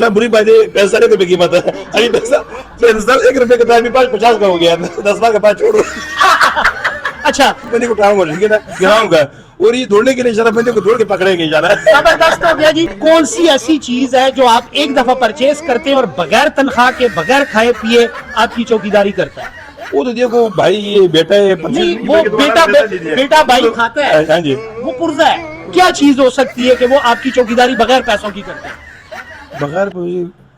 बुरी बात है, पैसा नहीं तो कीमत है। अभी पैसा 1 रुपए का था, अभी 50 का हो गया, 10 बार का पास छोड़ो। अच्छा, मैंने को उठाऊंगा, ठीक है ना, गिराऊंगा, और ये दौड़ने के लिए इशारा, मैंने को दौड़ के पकड़ेंगे इशारा। जबरदस्त हो गया जी। कौन सी ऐसी चीज है जो आप एक दफा परचेज करते हैं और बगैर तनख्वाह के, बगैर खाए पिए आपकी चौकीदारी करता है? वो तो देखो भाई, ये बेटा है, नहीं, वो बेटा भाई खाता है, हाँ जी, वो पुर्जा है। क्या चीज हो सकती है कि वो आपकी चौकीदारी बगैर पैसों की करता है? बगैर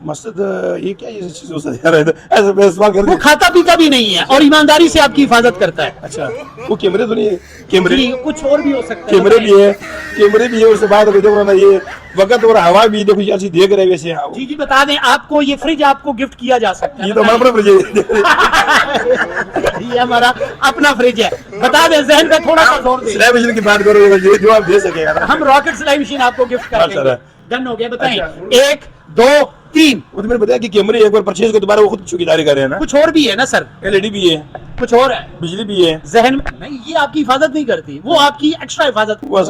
मस्जिद, ये क्या ये चीज हो सकती है? ऐसे मैं सवाल कर वो खाता पीता भी नहीं है और ईमानदारी से आपकी हिफाजत करता है। अच्छा, वो कैमरे तो नहीं है? कैमरे, कुछ और भी हो सकता है। कैमरे भी है, उससे बात देखो ना, ये वक्त और हवा भी देखो ऐसी देख रहे वैसे। जी जी, बता दें आपको, ये फ्रिज आपको गिफ्ट किया जा सकता है। ये तो हमारा अपना फ्रिज है। ये हमारा अपना फ्रिज है। बता दें, जहन पे थोड़ा सा जोर दें। सिलाई मशीन की बात करो, जो आप दे सके। हम रॉकेट सिलाई मशीन आपको गिफ्ट कर देंगे। डन हो गया, बताएं। 1 2 3। वो तो मैंने बताया कि कैमरे एक बार परचेज को दोबारा वो खुद चौकीदारी कर रहे हैं ना। कुछ और भी है ना सर? LED भी है, कुछ और है, बिजली भी है। जहन में नहीं, ये आपकी हिफाजत नहीं करती, वो आपकी एक्स्ट्रा हिफाजत। वो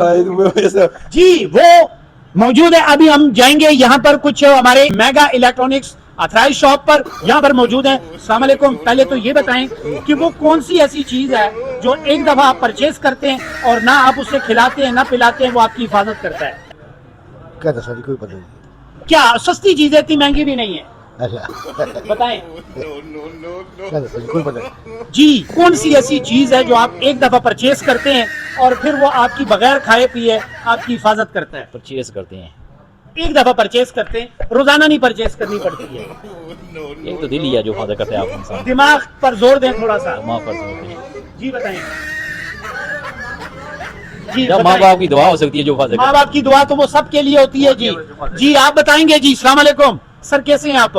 जी, वो मौजूद है। अभी हम जाएंगे यहाँ पर कुछ हमारे मेगा इलेक्ट्रॉनिक्स ऑथराइज शॉप पर, यहाँ पर मौजूद है। अस्सलाम वालेकुम। पहले तो ये बताएं कि वो कौन सी ऐसी चीज है जो एक दफा आप परचेज करते हैं और ना आप उसे खिलाते हैं ना पिलाते हैं, वो आपकी हिफाजत करता है? क्या था सर, कोई पता नहीं। क्या सस्ती चीज है, इतनी महंगी भी नहीं है? अच्छा, बताएं। क्या था सर, कोई पता नहीं। जी, कौन सी ऐसी चीज है जो आप एक दफा परचेज करते हैं और फिर वो आपकी बगैर खाए पिए आपकी हिफाजत करता है? परचेज करते हैं, एक दफा परचेज करते हैं, रोजाना नहीं परचेज करनी पड़ती है। एक तो दिल ही है जो फायदा करते हैं आप इंसान। दिमाग पर जोर दें थोड़ा सा। माँ पर जोर दें। जी बताएं। जी या माँ बाप की दुआ हो सकती है जो फायदा माँ बाप की दुआ तो वो सबके लिए होती है। जी जी, आप बताएंगे। जी अस्सलाम वालेकुम सर, कैसे हैं आप?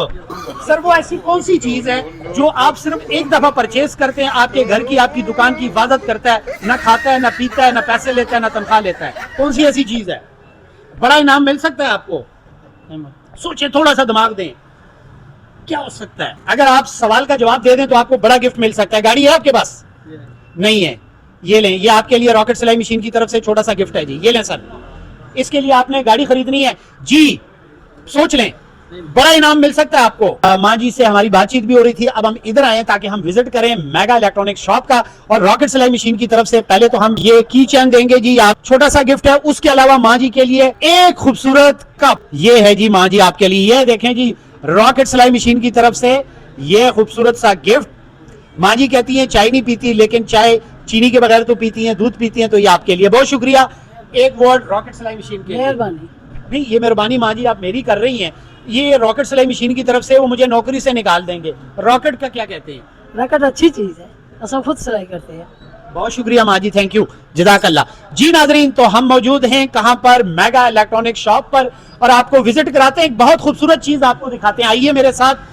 सर, वो ऐसी कौन सी चीज है जो आप सिर्फ एक दफा परचेज करते हैं, आपके घर की, आपकी दुकान की हिफाजत करता है, ना खाता है, ना पीता है, ना पैसे लेता है, ना तनख्वाह लेता है? कौन सी ऐसी चीज है? बड़ा इनाम मिल सकता है आपको, सोचे, थोड़ा सा दिमाग दें। क्या हो सकता है? अगर आप सवाल का जवाब दे दें तो आपको बड़ा गिफ्ट मिल सकता है। गाड़ी है आपके पास? नहीं है। ये लें, ये आपके लिए रॉकेट सिलाई मशीन की तरफ से छोटा सा गिफ्ट है जी। ये लें सर, इसके लिए आपने गाड़ी खरीदनी है जी, सोच लें, बड़ा इनाम मिल सकता है आपको। माँ जी से हमारी बातचीत भी हो रही थी, अब हम इधर आए ताकि हम विजिट करें मेगा इलेक्ट्रॉनिक शॉप का, और रॉकेट सिलाई मशीन की तरफ से पहले तो हम ये की चैन देंगे जी, आप छोटा सा गिफ्ट है। उसके अलावा माँ जी के लिए एक खूबसूरत कप, ये है जी माँ जी आपके लिए, ये देखें जी, रॉकेट सिलाई मशीन की तरफ से ये खूबसूरत सा गिफ्ट। माँ जी कहती हैं चाय नहीं पीती, लेकिन चाय चीनी के बगैर तो पीती हैं, दूध पीती हैं, तो ये आपके लिए। बहुत शुक्रिया। एक वर्ड रॉकेट सिलाई मशीन के लिए। मेहरबानी। नहीं, ये मेहरबानी माँ जी आप मेरी कर रही हैं, ये रॉकेट सिलाई मशीन की तरफ से वो मुझे नौकरी से निकाल देंगे। रॉकेट का क्या कहते हैं? रॉकेट अच्छी चीज है, असम खुद सिलाई करते हैं। बहुत शुक्रिया माँ जी, थैंक यू, जज़ाकल्लाह। जी नाजरीन, तो हम मौजूद हैं कहाँ पर? मेगा इलेक्ट्रॉनिक शॉप पर, और आपको विजिट कराते हैं, एक बहुत खूबसूरत चीज आपको दिखाते हैं। आइए मेरे साथ।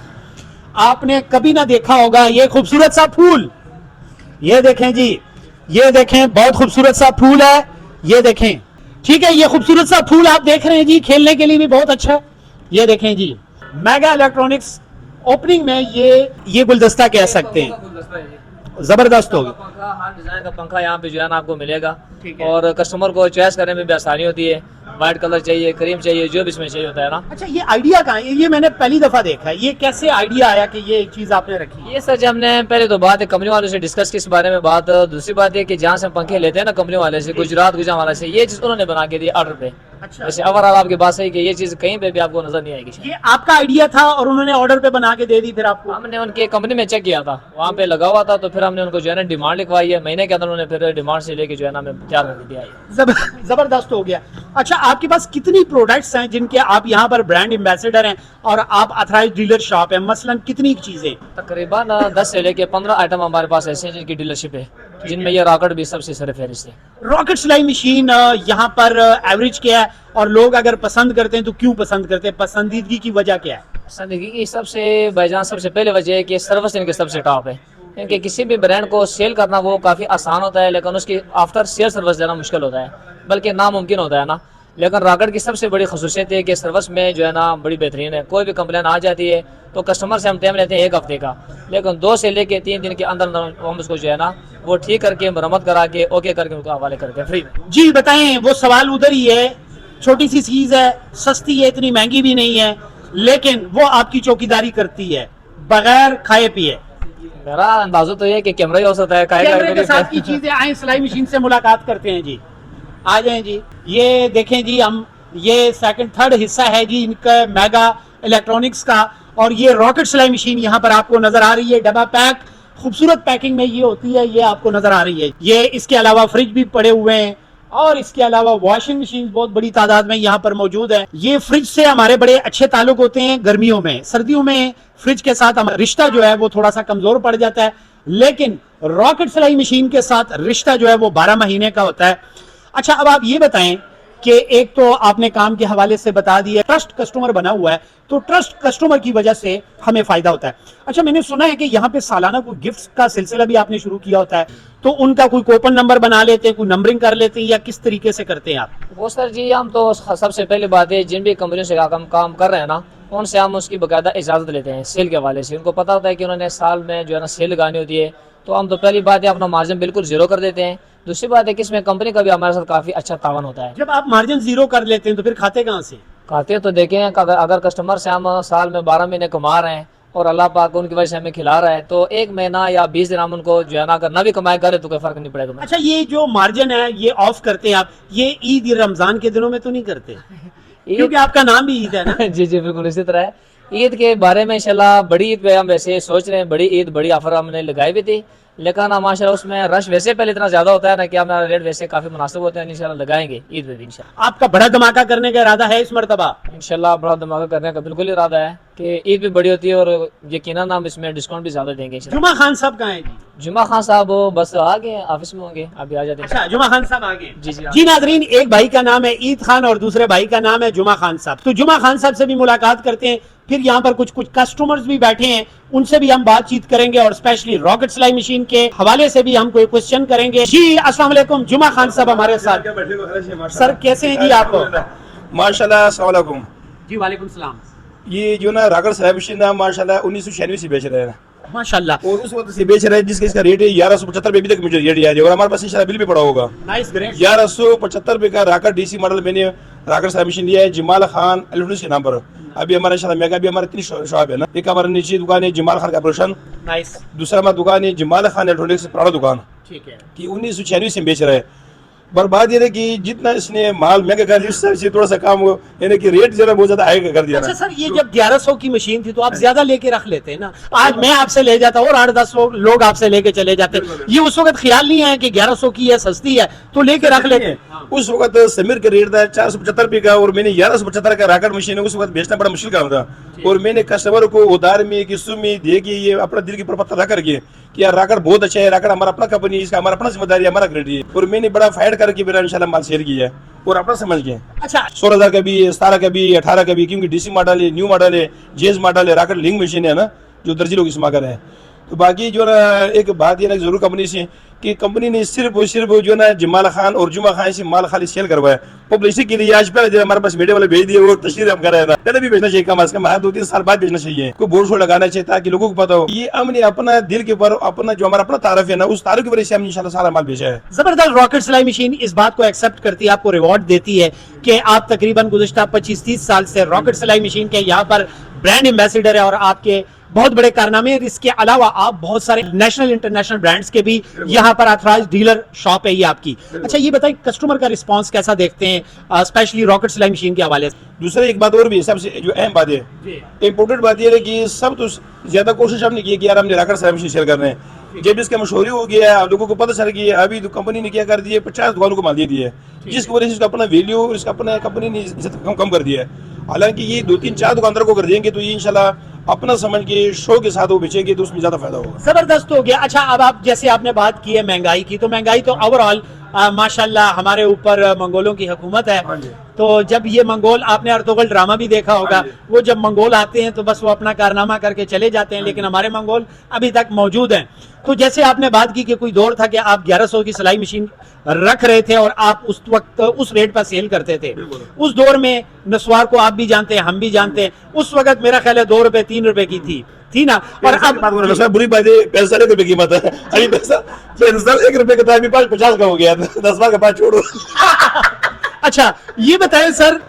आपने कभी ना देखा होगा ये खूबसूरत सा फूल, ये देखें जी, ये देखें, बहुत खूबसूरत सा फूल है, ये देखें। ठीक है, ये खूबसूरत सा फूल आप देख रहे हैं जी, खेलने के लिए भी बहुत अच्छा है। ये देखें जी, मेगा इलेक्ट्रॉनिक्स ओपनिंग में ये गुलदस्ता कह सकते हैं, जबरदस्त होगी। हर डिजाइन का पंखा यहाँ पे जो है ना आपको मिलेगा, और कस्टमर को चॉइस करने में भी आसानी होती है। व्हाइट कलर चाहिए, क्रीम चाहिए, जो भी इसमें चाहिए होता है ना। अच्छा, ये आइडिया कहाँ है? ये मैंने पहली दफा देखा है, ये कैसे आइडिया आया कि ये चीज आपने रखी? ये सर जब हमने पहले तो बात है कंपनी वालों से डिस्कस की इस बारे में बात, दूसरी बात ये कि जहाँ से पंखे लेते हैं ना कंपनी वाले से, गुजरात वाले से, ये चीज उन्होंने बना के दी ऑर्डर पे। अच्छा, वैसे ओवरऑल आपकी बात सही कि ये चीज कहीं पे भी आपको नजर नहीं आएगी। ये आपका आइडिया था और उन्होंने ऑर्डर पे बना के दे दी फिर आपको? हमने उनके कंपनी में चेक किया था, वहाँ पे लगा हुआ था, तो फिर हमने उनको जो है ना डिमांड लिखवाई है, महीने के अंदर उन्होंने फिर डिमांड से लेके जो है ना हमें तैयार कर दिया है। जबरदस्त हो गया। अच्छा, आपके पास कितनी प्रोडक्ट्स हैं जिनके आप यहाँ पर ब्रांड एम्बेसडर हैं और आप ऑथराइज्ड डीलर शॉप है? मसलन कितनी चीजें? तकरीबन 10 से लेके 15 आइटम हमारे पास ऐसे हैं जिनकी डीलरशिप है, जिनमें ये रॉकेट भी सबसे सरफहरिस्त है। रॉकेट सिलाई मशीन यहाँ पर एवरेज क्या है, और लोग अगर पसंद करते हैं तो क्यों पसंद करते हैं? पसंदीदगी की वजह क्या है? पसंदीदगी की सबसे भाईजान सबसे पहले वजह है कि सर्विस इनके सबसे टॉप है, क्योंकि किसी भी ब्रांड को सेल करना वो काफ़ी आसान होता है, लेकिन उसकी आफ्टर सेल सर्विस देना मुश्किल होता है, बल्कि नामुमकिन होता है ना। लेकिन रॉकेट की सबसे बड़ी खसूसियत है कि सर्विस में जो है ना बड़ी बेहतरीन है। कोई भी कंप्लेन आ जाती है तो कस्टमर से हम टाइम लेते हैं 1 हफ्ते का, लेकिन 2 से लेके 3 दिन के अंदर हम उसको जो है ना वो ठीक करके मरम्मत करा के ओके करके उनको हवाले करते हैं फ्री में। जी बताएं, वो सवाल उधर ही है छोटी सी चीज है, सस्ती है, इतनी महंगी भी नहीं है, लेकिन वो आपकी चौकीदारी करती है बगैर खाए पिए। मेरा अंदाजा तो ये है कि कैमरा ही हो सकता है, कैमरे के साथ की चीजें। आए सिलाई मशीन से मुलाकात करते हैं जी, आ जाएं जी। ये देखें जी, हम ये सेकंड थर्ड हिस्सा है जी इनका मेगा इलेक्ट्रॉनिक्स का, और ये रॉकेट सिलाई मशीन यहाँ पर आपको नजर आ रही है, डब्बा पैक खूबसूरत पैकिंग में ये होती है, ये आपको नजर आ रही है। ये इसके अलावा फ्रिज भी पड़े हुए हैं, और इसके अलावा वॉशिंग मशीन बहुत बड़ी तादाद में यहाँ पर मौजूद है। ये फ्रिज से हमारे बड़े अच्छे ताल्लुक होते हैं गर्मियों में, सर्दियों में फ्रिज के साथ हमारा रिश्ता जो है वो थोड़ा सा कमजोर पड़ जाता है, लेकिन रॉकेट सिलाई मशीन के साथ रिश्ता जो है वो 12 महीने का होता है। अच्छा, अब आप ये बताएं कि एक तो आपने काम के हवाले से बता दिया, ट्रस्ट कस्टमर बना हुआ है, तो ट्रस्ट कस्टमर की वजह से हमें फायदा होता है। अच्छा, मैंने सुना है कि यहाँ पे सालाना कोई गिफ्ट्स का सिलसिला भी आपने शुरू किया होता है, तो उनका कोई कूपन नंबर बना लेते हैं, कोई नंबरिंग कर लेते हैं, या किस तरीके से करते हैं आप? वो सर जी, हम तो सबसे पहली बात है, जिन भी कंपनियों से हम काम कर रहे हैं ना, उनसे हम उसकी बाकायदा इजाज़त लेते हैं सेल के हवाले से। उनको पता होता है कि उन्होंने साल में जो है ना सेल लगानी होती है, तो हम तो पहली बात है अपना मार्जिन बिल्कुल जीरो कर देते हैं। दूसरी बात है कि इसमें कंपनी का भी हमारे साथ काफ़ी अच्छा तावन होता है। जब आप मार्जिन जीरो कर लेते हैं तो फिर खाते कहाँ से? खाते तो देखें, अगर कस्टमर से हम साल में 12 महीने कमा रहे हैं और अल्लाह पाक उनकी वजह से हमें खिला रहा है, तो एक महीना या 20 दिन हम उनको जो है ना अगर ना भी कमाए करे तो कोई फर्क नहीं पड़ेगा। अच्छा, ये जो मार्जिन है ये ऑफ करते हैं आप, ये ईद रमजान के दिनों में तो नहीं करते? क्योंकि आपका नाम भी ईद है ना। जी जी बिल्कुल इसी तरह है। ईद के बारे में इंशाल्लाह बड़ी ईद पे हम वैसे सोच रहे हैं, बड़ी ईद बड़ी ऑफर हमने लगाई भी थी, लेकिन माशाल्लाह उसमें रश वैसे पहले इतना ज्यादा होता है ना कि हमारा रेट वैसे काफी मुनासिब होते हैं। इंशाल्लाह लगाएंगे ईद पे भी इंशाल्लाह। आपका बड़ा धमाका करने का इरादा है इस मरतबा? इंशाल्लाह बड़ा धमाका करने का बिल्कुल इरादा है कि ईद भी बड़ी होती है और यकीनन हम इसमें डिस्काउंट भी ज्यादा देंगे इंशाल्लाह। जुमा खान साहब कहाँ हैं जी? जुमा खान साहब वो बस आ गए, ऑफिस में होंगे, अभी आ जाते हैं। अच्छा, जुमा खान साहब आ गए। जी जी जी नाजरीन, एक भाई का नाम है ईद खान और दूसरे भाई का नाम है जुमा खान साहब। तो जुमा खान साहब से भी मुलाकात करते हैं, फिर यहाँ पर कुछ कस्टमर्स भी बैठे हैं, उनसे भी हम बातचीत करेंगे, और स्पेशली रॉकेट सिलाई मशीन के हवाले से भी हम कोई क्वेश्चन करेंगे। जी अस्सलाम वालेकुम, जुमा खान साहब हमारे साथ। सर कैसे हैं जी आप? माशाल्लाह, अस्सलाम वालेकुम जी वालेकुम सलाम। ये जो ना रॉकेट सिलाई मशीन है माशाल्लाह 1996 से बेच रहे हैं माशाल्लाह, और उस वक्त से बेच रहे हैं जिसका इसका रेट है 1175 रुपए अभी तक मुझे रेट याद है, और हमारे पास इंशाल्लाह बिल भी पड़ा होगा। Nice, great. 1175 रुपए का रॉकेट डीसी मॉडल मैंने रॉकेट सिलाई मशीन लिया है जमाल खान इलेक्ट्रॉनिक्स के नाम पर। अभी हमारा इंशाल्लाह मेगा भी हमारे 3 शॉप है ना, एक हमारे नीचे दुकान है जमाल खान कॉर्पोरेशन, नाइस, दूसरा हमारा दुकान है जमाल खान इलेक्ट्रॉनिक्स पुराना दुकान, ठीक है। कि 1996 से बेच रहे हैं। पर बात ये है कि जितना इसने माल महंगा कर दिया उससे थोड़ा सा काम हो, यानी कि रेट जरा बहुत ज्यादा हाई कर दिया। अच्छा सर, ये जब 1100 की मशीन थी तो आप ज्यादा लेके रख लेते हैं ना, आज मैं आपसे ले जाता और 8-10 लोग आपसे लेके चले जाते, ये उस वक्त ख्याल नहीं आया कि 1100 की है, सस्ती है तो लेके रख लेते हैं। उस वक्त समीर का रेट था 475 रुपए का, और मैंने 1175 का रॉकेट मशीन उस वक्त बेचना बड़ा मुश्किल काम था, और मैंने कस्टमर को उधार में किस्तों में दे के ये अपना दिल के ऊपर पता करके कि यार रॉकेट बहुत अच्छा है, रॉकेट हमारा अपना कंपनी, इसका हमारा अपना जिम्मेदारी, हमारा क्रेडिट है, और मैंने बड़ा फाइट करके मेरा इंशाल्लाह माल शेयर किया है और अपना समझ गए। अच्छा, 16,000 का भी, 17 का भी, 18 का भी, क्योंकि डीसी मॉडल है, न्यू मॉडल है, जेज मॉडल है, रॉकेट लिंक मशीन है ना जो दर्जी लोग इस्तेमाल कर रहे हैं। तो बाकी जो ना एक बात ये ना जरूर कंपनी से कि कंपनी ने सिर्फ जो ना जमाल खान और जुमा खान से माल खाली सेल करवाया पब्लिसिटी के लिए। आज पहले हमारे पास मीडिया वाले भेज दिए, वो तशरीह हम कर रहे थे, पहले भी भेजना चाहिए, कम अज कम 2-3 साल बाद भेजना चाहिए, कोई बोर्ड शोर्ड लगाना चाहिए ताकि लोगों को पता हो। ये हमने अपना दिल के ऊपर अपना जो हमारा अपना तारफ है ना, उस तारफ की वजह से हमने इंशाल्लाह सारा माल भेजा है। जबरदस्त। रॉकेट सिलाई मशीन इस बात को एक्सेप्ट करती है, आपको रिवॉर्ड देती है कि आप तकरीबन गुज़िश्ता 25-30 साल से रॉकेट सिलाई मशीन के यहाँ पर ब्रांड एम्बेसडर है, और आपके बहुत बड़े कारनामे। इसके अलावा आप बहुत सारे नेशनल इंटरनेशनल ब्रांड्स के भी यहाँ पर ऑथराइज्ड डीलर शॉप है ये आपकी। अच्छा, ये बताइए कस्टमर का रिस्पांस कैसा देखते हैं स्पेशली रॉकेट सिलाई मशीन के हवाले से? दूसरा एक बात और भी सबसे जो अहम बात है, इम्पोर्टेंट बात यह है कि सब तो ज्यादा कोशिश हमने की कि यार हमने रॉकेट सिलाई मशीन सेल कर रहे हैं। जब इसका मशहूरी हो गया, लोगों को पता चल गया, अभी तो कंपनी ने क्या कर दिया, 50 दुकानों को माल दे दिया, जिसकी वजह से इसका अपना वैल्यू, इसका अपना कंपनी ने कम कर दिया है। हालांकि ये 2-3-4 दुकानदारों को कर देंगे तो ये इंशाल्लाह अपना समझ के शो के साथ वो बेचेंगे तो उसमें ज्यादा फायदा होगा। जबरदस्त हो गया। अच्छा, अब आप जैसे आपने बात की है महंगाई की, तो महंगाई तो ओवरऑल माशाल्लाह हमारे ऊपर मंगोलों की हुकूमत है। तो जब ये मंगोल, आपने अर्तुगरुल ड्रामा भी देखा होगा, वो जब मंगोल आते हैं तो बस वो अपना कारनामा करके चले जाते हैं, लेकिन हमारे मंगोल अभी तक मौजूद हैं। तो जैसे आपने बात की कि कोई दौर था कि आप 1100 की सिलाई मशीन रख रहे थे और आप उस वक्त उस रेट पर सेल करते थे। उस दौर में नस्वार को आप भी जानते हैं, हम भी जानते हैं, उस वक्त मेरा ख्याल है 2 रुपए 3 रुपए की थी ना। और अब बुरी बात है, पैसा 1 रुपए की कीमत है, अभी पैसा 1 रुपए का था, अभी 50 का हो गया, 10 बार का बात छोड़ो। अच्छा ये बताएं सर,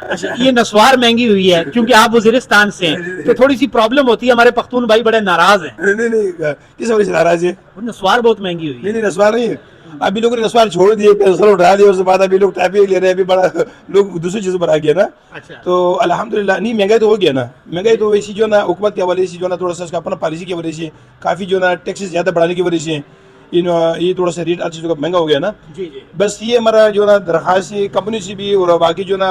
अच्छा ये नस्वार महंगी हुई है क्योंकि आप वजीरिस्तान से हैं, तो थोड़ी सी प्रॉब्लम होती है, हमारे पख्तून भाई बड़े नाराज हैं, नहीं किस वजह से नाराज है? वो नस्वार बहुत महंगी हुई है। नहीं नस्वार नहीं है, अभी लोगों ने नस्वार छोड़ दिए, पेंसिल उठा दिए, उसके बाद अभी लोग टाइपिंग ले रहे हैं, अभी बड़ा लोग दूसरी चीज़ पर आ गया ना। अच्छा। तो अल्हम्दुलिल्लाह नहीं, महंगाई तो हो गया ना, महंगाई तो वैसी जो ना हुकूमत के हवाले से जो ना थोड़ा सा उसका अपना पॉलिसी की वजह से काफ़ी जो ना टैक्सेस ज़्यादा बढ़ाने की वजह से ये थोड़ा सा रेट हर चीज़ का महंगा हो गया ना। जी जी बस ये हमारा जो ना दरख्वास्त है कंपनी से भी और बाकी जो ना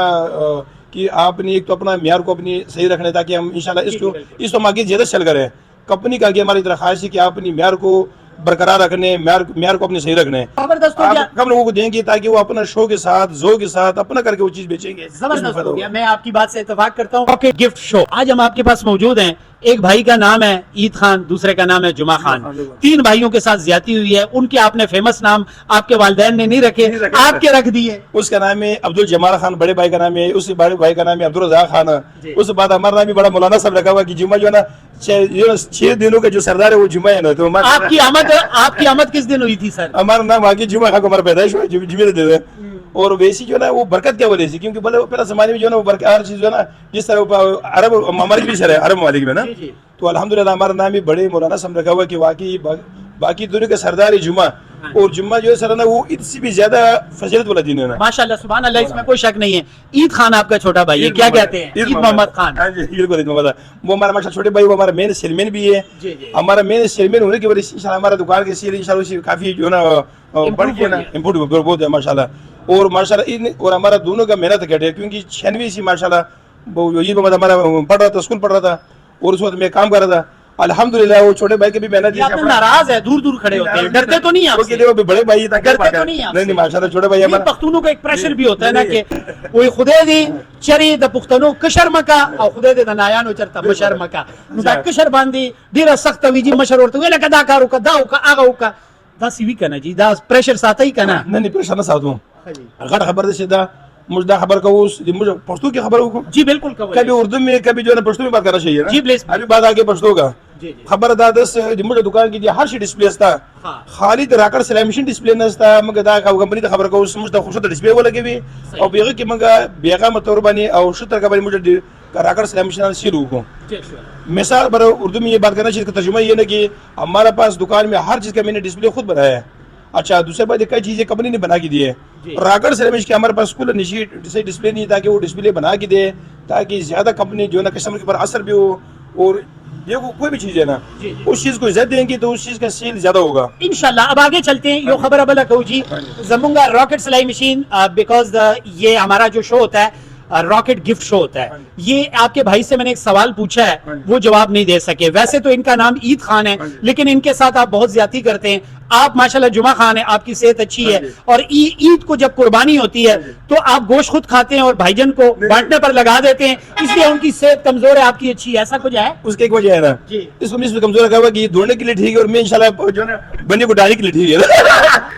कि आपने एक तो अपना म्यार को अपनी सही रखना है ताकि हम इंशाल्लाह इसको हम आगे ज़्यादा चल करें। कंपनी का आगे हमारी दरख्वास्त है कि आप अपनी म्यार को बरकरार रखने, म्यार को अपने सही रखने, जबरदस्त हो गया, आप कम लोगों को देंगे ताकि वो अपना शो के साथ जोर के साथ अपना करके वो चीज़ बेचेंगे। जबरदस्त हो गया, मैं आपकी बात से इत्तेफाक करता हूँ। ओके, गिफ्ट शो आज हम आपके पास मौजूद हैं। एक भाई का नाम है ईद खान, दूसरे का नाम है जुमा खान, तीन भाइयों के साथ ज्यादती हुई है, उनके आपने फेमस नाम आपके वालिदैन ने नहीं रखे, आपके रख दिए। उसका नाम है अब्दुल जमाल खान, बड़े भाई का नाम है, उसके बड़े भाई का नाम है अब्दुल रज़ाक खान। उसके बाद हमारा नाम भी बड़ा मौलाना सब रखा हुआ कि जुमा जो है ना 6 दिनों का जो सरदार है वो जुमा है ना। तो आपकी आमद किस दिन हुई थी सर? हमारा नाम आगे जुमा खान को हमारा पैदाइश हुआ जुमे दे दे। और वैसी जो है ना वो बरकत क्या वजह से, क्योंकि बोले पहला जमाने में जो है ना वो बरकत हर चीज जो है ना जिस तरह अरब हमारे भी सर है अरब ममालिक में ना, तो अल्हम्दुलिल्लाह हमारा नाम भी बड़े मौलाना सब रखा हुआ कि वाकई बाकी दुनिया का सरदार है जुमा, और जुम्मा जो है सर ना वो इससे भी ज्यादा फजीलत वाला दिन है ना। माशाल्लाह सुभान अल्लाह, इसमें कोई शक नहीं है। ईद खान आपका छोटा भाई है, क्या कहते हैं? ईद मोहम्मद खान। हाँ जी, बिल्कुल ईद मोहम्मद। वो हमारा माशा छोटे भाई, वो हमारा मेन सेलमैन भी है। हमारा मेन सेलमैन होने की वजह से इंशाल्लाह हमारा दुकान की सेल इंशाल्लाह काफी जो है ना बढ़ गया ना, इम्पोर्ट बहुत है माशाल्लाह। और माशाल्लाह और हमारा दोनों का मेहनत कटे, क्योंकि 96 से माशाल्लाह ईद मोहम्मद हमारा पढ़ रहा था, स्कूल पढ़ रहा था, और उस वक्त मैं काम कर रहा था। अल्हम्दुलिल्लाह वो छोटे भाई के भी मेहनत नाराज है, दूर दूर खड़े होते हैं, डरते तो नहीं आपसे? वो बड़े भाई डरते तो नहीं आपसे? नहीं माशाल्लाह छोटे भाई हमारा। पख्तूनों का एक प्रेशर भी होता है ना कि कोई खुदे दी चरी द पुख्तनो कशर मका और खुदे दे नायानो चरता बशर मका नुदा कशर बांधी दीरा सख्त विजी मशर और तो वेला कदा कारू का दाऊ का आगाऊ का दा सीवी का ना जी, दा प्रेशर साथ ही का ना। नहीं प्रेशर ना साथ हूं, अगर खबर दे सीधा मुझे खबर का उस मुझे पश्तो की खबर को जी बिल्कुल कभी उर्दू में कभी जो है ना पश्तो में बात करना चाहिए ना जी प्लीज। अभी बात आगे पश्तो का खबर दादस मुझे दुकान की हर शी डिस्प्ले था खाली राकड़ सिलाई मशीन डिस्प्ले न था मगर दा कंपनी दा खबर का उस मुझे खुशत डिस्प्ले वो लगे भी और बेगा की मगर बेगा मतौर बनी और शुतर का बनी मुझे राकड़ सिलाई मशीन शुरू को मिसाल पर उर्दू में ये बात करना चाहिए, तर्जुमा ये ना कि हमारे पास दुकान में हर चीज का मैंने डिस्प्ले खुद बनाया है। अच्छा दूसरी बात कई चीजें कंपनी ने बना के दी है, राकड़ सिरेमिक के हमारे पास कुल निशी डिस्प्ले नहीं था कि वो डिस्प्ले बना के दे ताकि ज्यादा कंपनी जो है ना कस्टमर के ऊपर असर भी हो, और ये कोई भी चीज है ना उस चीज को इज्जत देंगे तो उस चीज का सेल ज्यादा होगा इंशाल्लाह। अब आगे चलते हैं। यो खबर अब कहूँ जी जमूंगा रॉकेट सिलाई मशीन, बिकॉज ये हमारा जो शो होता है रॉकेट गिफ्ट शो होता है। ये आपके भाई से मैंने एक सवाल पूछा है, वो जवाब नहीं दे सके। वैसे तो इनका नाम ईद खान है, लेकिन इनके साथ आप बहुत ज्यादती करते हैं। आप माशाल्लाह जुमा खान है, आपकी सेहत अच्छी है, और ईद को जब कुर्बानी होती है तो आप गोश्त खुद खाते हैं और भाईजन को बांटने पर लगा देते हैं, इसलिए उनकी सेहत कमजोर है, आपकी अच्छी है, ऐसा कुछ है? उसकी एक वजह है ना जी, इसको मिस कमजोर रखा हुआ कि दौड़ने के लिए ठीक है और मैं इंशाल्लाह जो है बंदे को डालने के लिए ठीक है।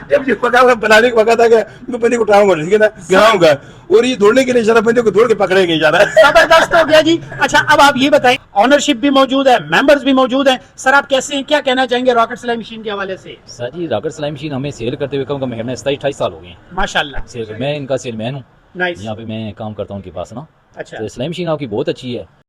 जब ये पका बनाने का वक्त आ गया मैं बंदे को उठाऊंगा, ठीक है ना, गिराऊंगा, और ये दौड़ने के लिए इंशाल्लाह बंदे को दौड़ के पकड़ेंगे इंशाल्लाह। जबरदस्त हो गया जी। अच्छा अब आप ये बताएं, ऑनरशिप भी मौजूद है, मेंबर्स भी मौजूद हैं। सर आप कैसे हैं, क्या कहना चाहेंगे रॉकेट सिलाई मशीन के हवाले से? सर जी रॉकेट सिलाई मशीन हमें सेल करते हुए कम कम हमें 27-28 साल हो गए हैं माशाल्लाह। सेल, मैं इनका सेलमैन हूँ, नाइस। यहाँ पे मैं काम करता हूँ उनके पास ना। अच्छा तो सिलाई मशीन आपकी बहुत अच्छी है।